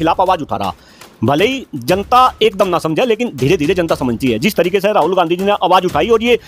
खिलाफ आवाज उठा रहा। भले ही जनता एकदम ना समझे, लेकिन धीरे धीरे जनता समझती है। जिस तरीके से राहुल गांधी जी ने आवाज़ उठाई, और ये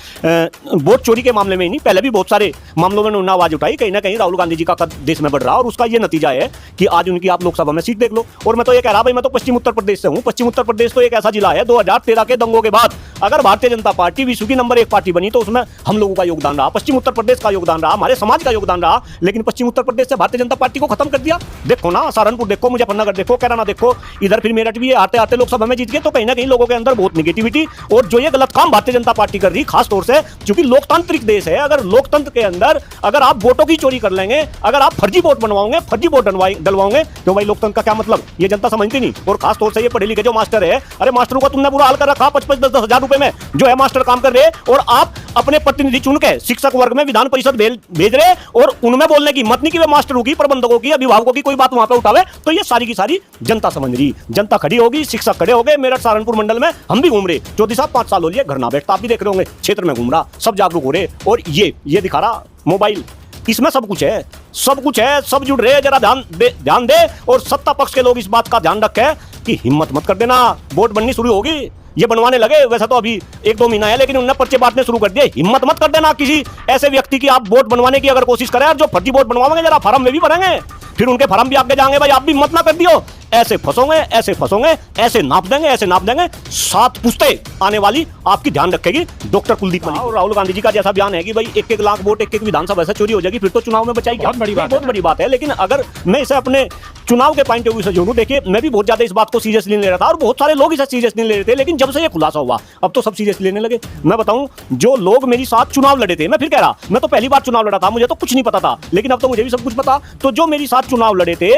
वोट चोरी के मामले में ही नहीं, पहले भी बहुत सारे मामलों में उन्होंने आवाज़ उठाई, कहीं ना कहीं राहुल गांधी जी का कद देश में बढ़ रहा, और उसका ये नतीजा है कि आज उनकी आप लोकसभा में सीट देख लो। और मैं तो ये कह रहा भाई, मैं तो पश्चिम उत्तर प्रदेश से हूँ। पश्चिम उत्तर प्रदेश तो एक ऐसा जिला है, 2013 के दंगों के बाद अगर भारतीय जनता पार्टी विश्व की नंबर 1 पार्टी बनी तो उसमें हम लोगों का योगदान रहा, पश्चिम उत्तर प्रदेश का योगदान रहा, हमारे समाज का योगदान रहा। लेकिन पश्चिम उत्तर प्रदेश से भारतीय जनता पार्टी को खत्म कर दिया। देखो ना, सहारनपुर देखो, मुजफ्फरनगर देखो, कैराना देखो, इधर फिर मेरठ भी आते आते लोकसभा में जीत गए। तो कहीं ना कहीं लोगों के अंदर बहुत निगेटिविटी, और जो ये गलत काम भारतीय जनता पार्टी कर रही, खास तौर से क्योंकि लोकतांत्रिक देश है, अगर लोकतंत्र के अंदर अगर आप वोटों की चोरी कर लेंगे, अगर आप फर्जी वोट बनवाओगे, फर्जी वोट डलवाओगे, तो भाई लोकतंत्र का क्या मतलब, ये जनता समझती नहीं। और खास तौर से ये पढ़े लिखे जो मास्टर है, अरे मास्टरों का तुमने बुरा हाल कर रखा, 5-5, 10-10 हजार रुपए में जो है मास्टर काम कर रहे, और आप अपने प्रतिनिधि चुन के शिक्षक वर्ग में विधान परिषद भेज रहे, और उनमें बोलने की मत नहीं कि वे मास्टरों की, प्रबंधकों की, अभिभावकों की कोई बात वहां पे उठावे। तो ये सारी की सारी जनता समझ रही, जनता खड़ी होगी, शिक्षक खड़े हो गए। मेरठ सहारनपुर मंडल में हम भी घूम रहे, चौधरी साहब 5 साल हो लिए घर ना बैठता, आप भी देख रहे होंगे, क्षेत्र में घूम रहा, सब जागरूक हो रहे, और ये दिखा रहा मोबाइल, इसमें सब कुछ है, सब कुछ है, सब जुड़ रहे हैं। जरा ध्यान दे, और सत्ता पक्ष के लोग इस बात का ध्यान रखें कि हिम्मत मत कर देना, वोट बननी शुरू होगी, ये बनवाने लगे, वैसे तो अभी 1-2 महीना है, लेकिन उन्होंने पर्चे बांटने शुरू कर दिए। हिम्मत मत कर देना किसी ऐसे व्यक्ति की आप वोट बनवाने की अगर कोशिश करें, जो फर्जी वोट बनवाएंगे, जरा फार्म में भी भरेंगे, फिर उनके फार्म भी आगे जाएंगे, भाई आप भी मत ना कर दियो, ऐसे फंसोगे, ऐसे फंसोगे, ऐसे नाप देंगे, ऐसे नाप देंगे, 7 पुश्ते आने वाली आपकी ध्यान रखेगी डॉक्टर कुलदीप मलिक। और राहुल गांधी जी का जैसा बयान है कि भाई 1-1 लाख वोट 1-1 विधानसभा से चोरी हो जाएगी, फिर तो चुनाव में बचाएगी, बहुत बड़ी बात है। लेकिन अगर मैं इसे अपने चुनाव के पॉइंट ऑफ व्यू से जोड़ूं, देखिए मैं भी बहुत ज्यादा इस बात को सीरियसली ले रहा था, और बहुत सारे लोग इसे सीरियस नहीं ले रहे थे, लेकिन जब से ये खुलासा हुआ अब तो सब सीरियस लेने लगे। मैं बताऊं, जो लोग मेरे साथ चुनाव लड़े थे, मैं फिर कह रहा, मैं तो पहली बार चुनाव लड़ा था, मुझे तो कुछ नहीं पता था, लेकिन अब तो मुझे भी सब कुछ पता। तो जो मेरे साथ चुनाव लड़े थे,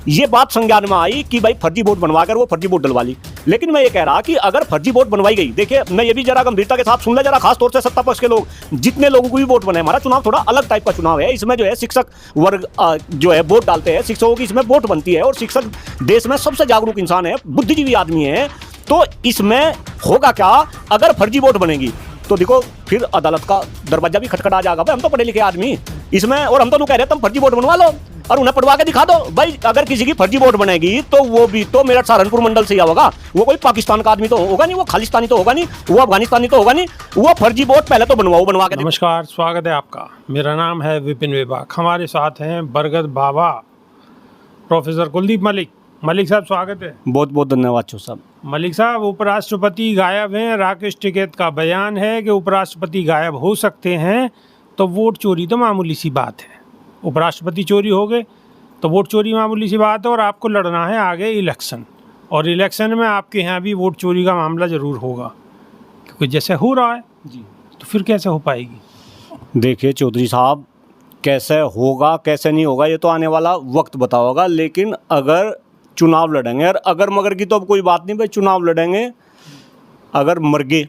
ये बात संज्ञान में आई कि भाई फर्जी वोट बनवाकर वो फर्जी वोट डलवा ली। लेकिन मैं ये कह रहा कि अगर फर्जी वोट बनवाई गई, देखिए मैं ये भी जरा गंभीरता के साथ सुन ले जरा, खास तौर से सत्ता पक्ष के लोग, जितने लोगों को भी वोट बने, हमारा चुनाव थोड़ा अलग टाइप का चुनाव है, इसमें जो है शिक्षक वर्ग जो है वोट डालते हैं, शिक्षकों की इसमें वोट बनती है, और शिक्षक देश में सबसे जागरूक इंसान है, बुद्धिजीवी आदमी है। तो इसमें होगा क्या अगर फर्जी वोट बनेगी, तो देखो फिर अदालत का दरवाजा भी खटखटा जाएगा। भाई हम तो पढ़े लिखे आदमी इसमें, और हम तो कह रहे हैं तुम फर्जी वोट बनवा लो और उन्हें पढ़वा के दिखा दो। भाई अगर किसी की फर्जी वोट बनेगी तो वो भी तो मेरठ सहारनपुर मंडल से ही होगा, वो कोई पाकिस्तान का आदमी तो होगा नहीं, वो खालिस्तानी तो होगा नहीं, वो अफगानिस्तानी तो होगा नहीं, वो फर्जी वोट पहले तो बनवा के। नमस्कार, स्वागत है आपका। मेरा नाम है विपिन विभाग, हमारे साथ हैं बरगद बाबा प्रोफेसर कुलदीप मलिक। मलिक साहब स्वागत है। बहुत बहुत धन्यवाद चो साहब। मलिक साहब, उपराष्ट्रपति गायब हैं, राकेश टिकैत का बयान है कि उपराष्ट्रपति गायब हो सकते हैं, तो वोट चोरी तो मामूली सी बात है। उपराष्ट्रपति चोरी हो गए तो वोट चोरी मामूली सी बात है, और आपको लड़ना है आगे इलेक्शन, और इलेक्शन में आपके यहाँ भी वोट चोरी का मामला ज़रूर होगा, क्योंकि जैसे हो रहा है जी, तो फिर कैसे हो पाएगी? देखिए चौधरी साहब, कैसे होगा कैसे नहीं होगा ये तो आने वाला वक्त बताओगा, लेकिन अगर चुनाव लड़ेंगे, और अगर मगर की तो अब कोई बात नहीं भाई, चुनाव लड़ेंगे, अगर मर गए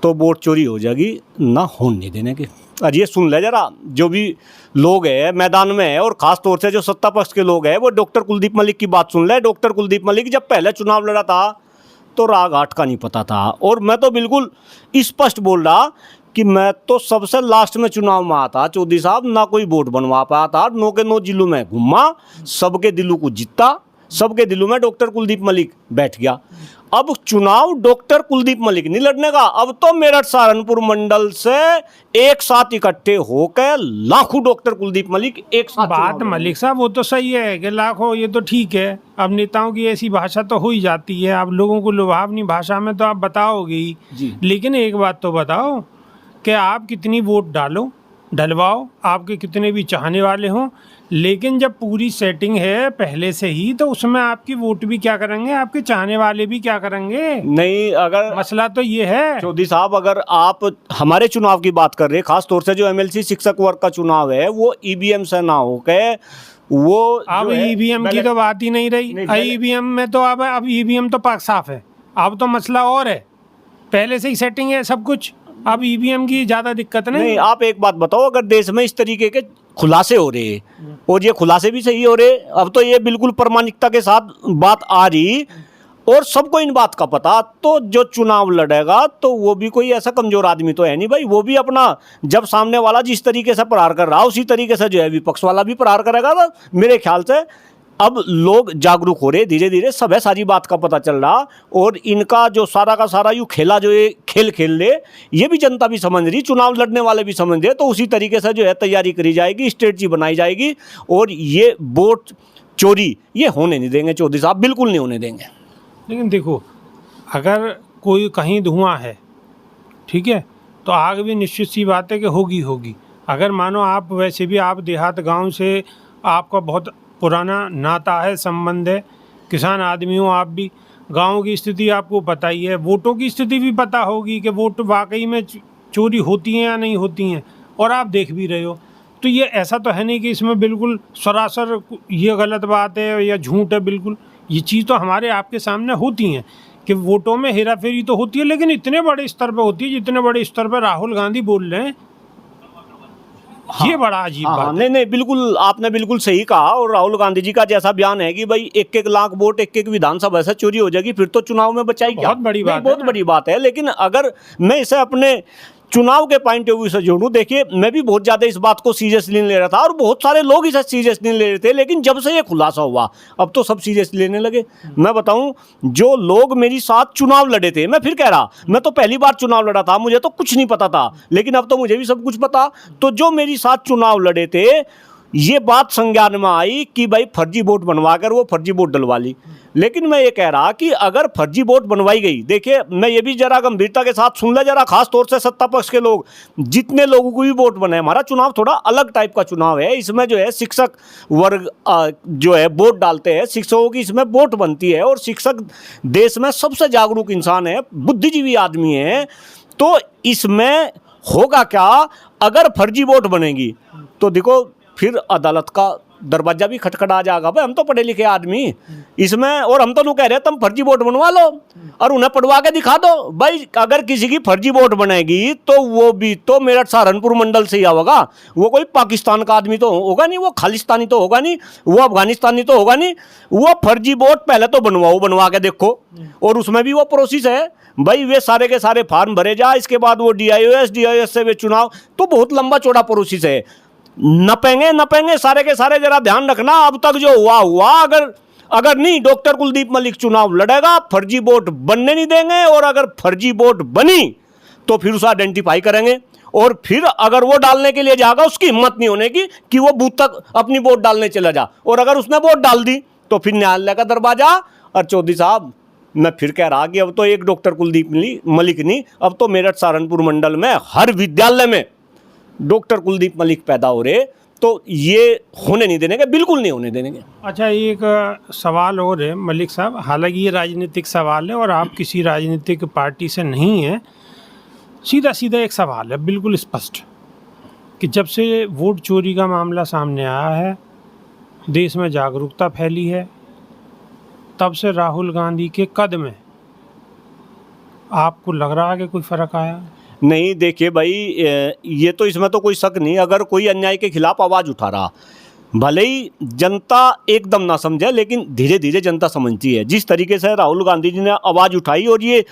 तो वोट चोरी हो जाएगी, ना होने नहीं देने के। और ये सुन ले जरा, जो भी लोग हैं मैदान में है, और ख़ास तौर से जो सत्ता पक्ष के लोग हैं, वो डॉक्टर कुलदीप मलिक की बात सुन ले। डॉक्टर कुलदीप मलिक जब पहले चुनाव लड़ा था तो राग आठ का नहीं पता था, और मैं तो बिल्कुल स्पष्ट बोल रहा कि मैं तो सबसे लास्ट में चुनाव में आता चौधरी साहब, ना कोई वोट बनवा पाया था, 9 के 9 जिलों में घूमा, सबके दिलों को जीता, सबके दिलों में डॉक्टर कुलदीप मलिक बैठ गया। अब चुनाव डॉक्टर कुलदीप मलिक नहीं लड़ने का, अब तो मेरठ सहारनपुर मंडल से एक साथ इकट्ठे होकर लाखों डॉक्टर कुलदीप मलिक एक साथ। बात मलिक साहब वो तो सही है कि लाखों, ये तो ठीक है, अब नेताओं की ऐसी भाषा तो हो ही जाती है, अब लोगों को लुभावनी भाषा में तो आप बताओगे ही, लेकिन एक बात तो बताओ कि आप कितनी वोट डलवाओ, आपके कितने भी चाहने वाले हों, लेकिन जब पूरी सेटिंग है पहले से ही, तो उसमें आपकी वोट भी क्या करेंगे, आपके चाहने वाले भी क्या करेंगे? नहीं, अगर मसला तो ये है चौधरी साहब, अगर आप हमारे चुनाव की बात कर रहे हैं, खास तौर से जो एमएलसी शिक्षक वर्ग का चुनाव है, वो ईवीएम से ना होकर वो अब ईवीएम की तो बात ही नहीं रही। ईवीएम में तो अब ईवीएम तो पाक साफ है, अब तो मसला और है, पहले से ही सेटिंग है सब कुछ, अब ईवीएम की ज्यादा दिक्कत नहीं। आप एक बात बताओ, अगर देश में इस तरीके के खुलासे हो रहे हैं, और ये खुलासे भी सही हो रहे, अब तो ये बिल्कुल प्रामाणिकता के साथ बात आ रही, और सबको इन बात का पता, तो जो चुनाव लड़ेगा तो वो भी कोई ऐसा कमजोर आदमी तो है नहीं भाई, वो भी अपना, जब सामने वाला जिस तरीके से प्रहार कर रहा उसी तरीके से जो है विपक्ष वाला भी प्रहार करेगा। तो मेरे ख्याल से अब लोग जागरूक हो रहे धीरे धीरे, सब है सारी बात का पता चल रहा, और इनका जो सारा का सारा यूँ खेला जो ये खेल ले, ये भी जनता भी समझ रही, चुनाव लड़ने वाले भी समझ रहे। तो उसी तरीके से जो है तैयारी करी जाएगी, स्ट्रेटजी बनाई जाएगी, और ये वोट चोरी ये होने नहीं देंगे चौधरी साहब, बिल्कुल नहीं होने देंगे। लेकिन देखो, अगर कोई कहीं धुआं है, ठीक है, तो आग भी निश्चित सी बात है कि होगी। अगर मानो आप वैसे भी आप देहात गांव से आपका बहुत पुराना नाता है, संबंध है, किसान आदमी हो आप भी, गांव की स्थिति आपको पता ही है, वोटों की स्थिति भी पता होगी कि वोट वाकई में चोरी होती हैं या नहीं होती हैं, और आप देख भी रहे हो। तो ये ऐसा तो है नहीं कि इसमें बिल्कुल सरासर ये गलत बात है या झूठ है, बिल्कुल ये चीज़ तो हमारे आपके सामने होती हैं कि वोटों में हेरा फेरी तो होती है, लेकिन इतने बड़े स्तर पर होती है जितने बड़े स्तर पर राहुल गांधी बोल रहे हैं। ये बड़ा अजीब बात है। नहीं, बिल्कुल आपने बिल्कुल सही कहा। और राहुल गांधी जी का जैसा बयान है कि भाई 1-1 लाख वोट 1-1 विधानसभा से चोरी हो जाएगी, फिर तो चुनाव में बचाई क्या? बहुत बड़ी बात है, बहुत बड़ी बात है। लेकिन अगर मैं इसे अपने चुनाव के पॉइंट ऑफ व्यू से जोड़ूं, देखिए मैं भी बहुत ज़्यादा इस बात को सीरियसली ले रहा था, और बहुत सारे लोग इसे सीरियसली ले रहे थे, लेकिन जब से ये खुलासा हुआ अब तो सब सीरियसली लेने लगे। मैं बताऊं, जो लोग मेरे साथ चुनाव लड़े थे, मैं फिर कह रहा, मैं तो पहली बार चुनाव लड़ा था, मुझे तो कुछ नहीं पता था, लेकिन अब तो मुझे भी सब कुछ पता। तो जो मेरे साथ चुनाव लड़े थे, ये बात संज्ञान में आई कि भाई फर्जी वोट बनवा कर वो फर्जी वोट डलवा ली। लेकिन मैं ये कह रहा कि अगर फर्जी वोट बनवाई गई, देखिए मैं ये भी जरा गंभीरता के साथ सुन ले जरा, खास तौर से सत्ता पक्ष के लोग, जितने लोगों को भी वोट बने, हमारा चुनाव थोड़ा अलग टाइप का चुनाव है, इसमें जो है शिक्षक वर्ग जो है वोट डालते हैं, शिक्षकों की इसमें वोट बनती है, और शिक्षक देश में सबसे जागरूक इंसान है, बुद्धिजीवी आदमी है। तो इसमें होगा क्या, अगर फर्जी वोट बनेगी तो देखो फिर अदालत का दरवाजा भी खटखटा जाएगा। भाई हम तो पढ़े लिखे आदमी इसमें, और हम तो नु कह रहे हैं तुम फर्जी वोट बनवा लो और उन्हें पढ़वा के दिखा दो। भाई अगर किसी की फर्जी वोट बनेगी तो वो भी तो मेरठ सहारनपुर मंडल से ही होगा, वो कोई पाकिस्तान का आदमी तो होगा नहीं, वो खालिस्तानी तो होगा नहीं, वो अफगानिस्तानी तो होगा नहीं। वो फर्जी वोट पहले तो बनवाओ, बनवा के देखो, और उसमें भी वो प्रोसेस है भाई, वे सारे के सारे फार्म भरे जा, इसके बाद वो DIOS से वे चुनाव, तो बहुत लंबा चौड़ा प्रोसेस है। नपेंगे सारे के सारे, जरा ध्यान रखना। अब तक जो हुआ, अगर नहीं डॉक्टर कुलदीप मलिक चुनाव लड़ेगा, फर्जी वोट बनने नहीं देंगे, और अगर फर्जी वोट बनी तो फिर उसे आइडेंटिफाई करेंगे, और फिर अगर वो डालने के लिए जाएगा, उसकी हिम्मत नहीं होने की कि वो बूथ तक अपनी वोट डालने चला जा, और अगर उसने वोट डाल दी तो फिर न्यायालय का दरवाजा। और चौधरी साहब मैं फिर कह रहा कि अब तो एक डॉक्टर कुलदीप मलिक नहीं, अब तो मेरठ सहारनपुर मंडल में हर विद्यालय में डॉक्टर कुलदीप मलिक पैदा हो रहे। तो ये होने नहीं देने के, बिल्कुल नहीं होने देने के। अच्छा, एक सवाल और है मलिक साहब, हालांकि ये राजनीतिक सवाल है और आप किसी राजनीतिक पार्टी से नहीं हैं, सीधा एक सवाल है बिल्कुल स्पष्ट, कि जब से वोट चोरी का मामला सामने आया है, देश में जागरूकता फैली है, तब से राहुल गांधी के कद में आपको लग रहा है कि कोई फ़र्क आया? नहीं, देखिए भाई, ये तो इसमें तो कोई शक नहीं, अगर कोई अन्याय के खिलाफ आवाज़ उठा रहा, भले ही जनता एकदम ना समझे, लेकिन धीरे धीरे जनता समझती है। जिस तरीके से राहुल गांधी जी ने आवाज़ उठाई, और ये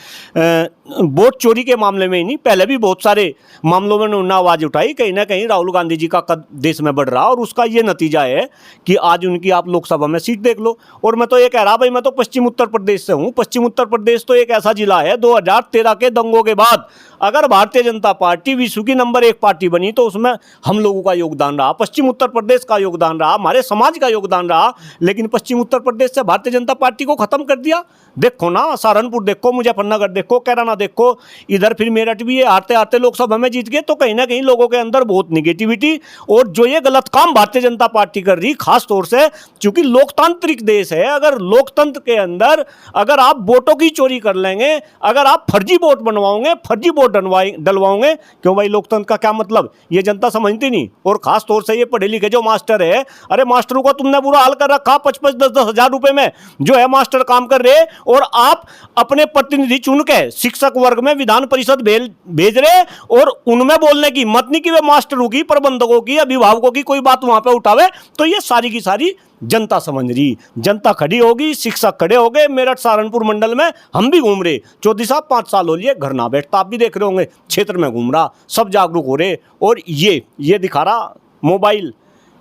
वोट चोरी के मामले में ही नहीं, पहले भी बहुत सारे मामलों में उन्होंने आवाज़ उठाई, कहीं ना कहीं राहुल गांधी जी का कद देश में बढ़ रहा, और उसका ये नतीजा है कि आज उनकी आप लोकसभा में सीट देख लो। और मैं तो ये कह रहा भाई, मैं तो पश्चिम उत्तर प्रदेश से हूँ। पश्चिम उत्तर प्रदेश तो एक ऐसा जिला है, 2013 के दंगों के बाद अगर भारतीय जनता पार्टी विश्व की नंबर 1 पार्टी बनी, तो उसमें हम लोगों का योगदान रहा, पश्चिम उत्तर प्रदेश का योगदान रहा, हमारे समाज का योगदान रहा। लेकिन पश्चिम उत्तर प्रदेश से भारतीय जनता पार्टी को खत्म कर दिया। देखो ना, सहारनपुर देखो, मुजफ्फरनगर देखो, कैराना देखो, इधर फिर मेरठ भी है, आते आते लोकसभा में जीत गए। तो कहीं ना कहीं लोगों के अंदर बहुत निगेटिविटी, और जो ये गलत काम भारतीय जनता पार्टी कर रही, खास तौर से क्योंकि लोकतांत्रिक देश है, अगर लोकतंत्र के अंदर अगर आप वोटों की चोरी कर लेंगे, अगर आप फर्जी वोट बनवाओगे, फर्जी वोट डलवाओगे, क्यों भाई, लोकतंत्र का क्या मतलब, ये जनता समझती नहीं। और खास तौर से ये पढ़े लिखे जो मास्टर है, अरे मास्टरों को तुमने बुरा हाल कर रखा, 5-5, 10-10 हजार रुपए में जो है मास्टर काम कर रहे, और आप अपने प्रतिनिधि चुन के शिक्षक वर्ग में विधान परिषद भेज रहे, और उनमें बोलने की हिम्मत नहीं कि वे मास्टरों की, प्रबंधकों की, अभिभावकों की कोई बात वहां पे उठावे। तो ये सारी की सारी जनता समझ रही, जनता खड़ी होगी, शिक्षक खड़े हो गए। मेरठ सहारनपुर मंडल में हम भी घूम रहे, चौधरी साहब 5 साल हो लिए घर ना बैठता, आप भी देख रहे होंगे, क्षेत्र में घूम रहा, सब जागरूक हो रहे। और ये दिखा रहा मोबाइल,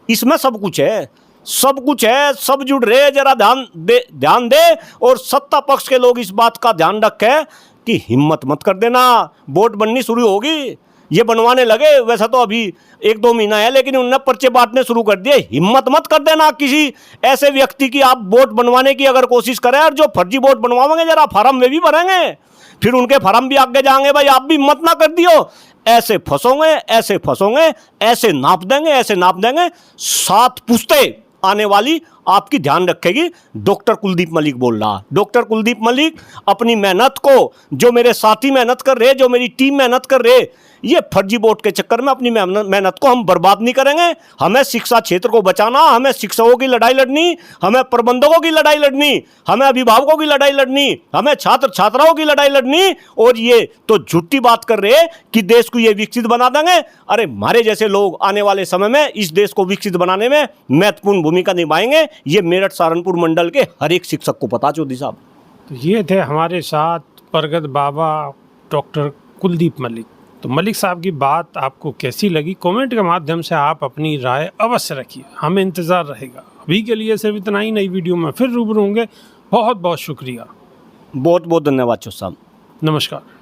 इसमें सब कुछ है, सब कुछ है, सब जुड़ रहे, जरा ध्यान दे और सत्ता पक्ष के लोग इस बात का ध्यान रखें कि हिम्मत मत कर देना। वोट बननी शुरू होगी, ये बनवाने लगे, वैसा तो अभी 1-2 महीना है, लेकिन उन्होंने पर्चे बांटने शुरू कर दिए। हिम्मत मत कर देना किसी ऐसे व्यक्ति की आप वोट बनवाने की अगर कोशिश करें, और जो फर्जी वोट बनवाएंगे जरा फार्म वे भी भरेंगे, फिर उनके फार्म भी आगे जाएंगे, भाई आप भी हिम्मत ना कर दियो, ऐसे फंसोगे, ऐसे फंसोगे, ऐसे नाप देंगे, ऐसे नाप देंगे, 7 पुश्ते आने वाली आपकी ध्यान रखेगी। डॉक्टर कुलदीप मलिक बोल रहा। डॉक्टर कुलदीप मलिक अपनी मेहनत को, जो मेरे साथी मेहनत कर रहे, जो मेरी टीम मेहनत कर रहे, ये फर्जी वोट के चक्कर में अपनी मेहनत को हम बर्बाद नहीं करेंगे। हमें शिक्षा क्षेत्र को बचाना, हमें शिक्षकों की लड़ाई लड़नी, हमें प्रबंधकों की लड़ाई लड़नी, हमें अभिभावकों की लड़ाई लड़नी, हमें छात्र छात्राओं की लड़ाई लड़नी। और ये तो झूठी बात कर रहे हैं कि देश को ये विकसित बना देंगे। अरे हमारे जैसे लोग आने वाले समय में इस देश को विकसित बनाने में महत्वपूर्ण भूमिका निभाएंगे। ये मेरठ सहारनपुर मंडल के हर एक शिक्षक को पता। चौधरी साहब, तो ये थे हमारे साथ प्रगत बाबा डॉक्टर कुलदीप मलिक। तो मलिक साहब की बात आपको कैसी लगी, कमेंट के माध्यम से आप अपनी राय अवश्य रखिए, हमें इंतज़ार रहेगा। अभी के लिए सिर्फ इतना ही, नई वीडियो में फिर रूबरू होंगे। बहुत बहुत शुक्रिया, बहुत बहुत धन्यवाद चौधरी साहब, नमस्कार।